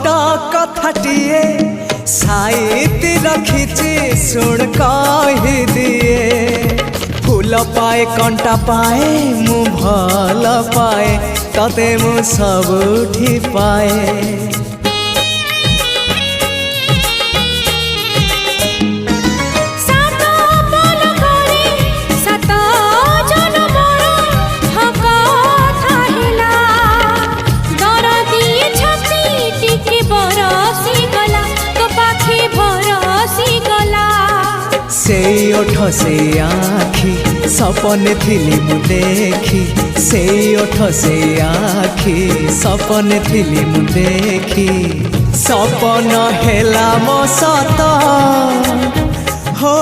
छोट कथाटिए साइती रखिछि सुन कहि दिए फूल पाए कंटा पाए मु भल पाए तते मु सबुठी पाए से ओठ से आखी सपने थिली मु देखी से ओठ से आखी सपने थिली मु देखी सपन हेला मो सत हो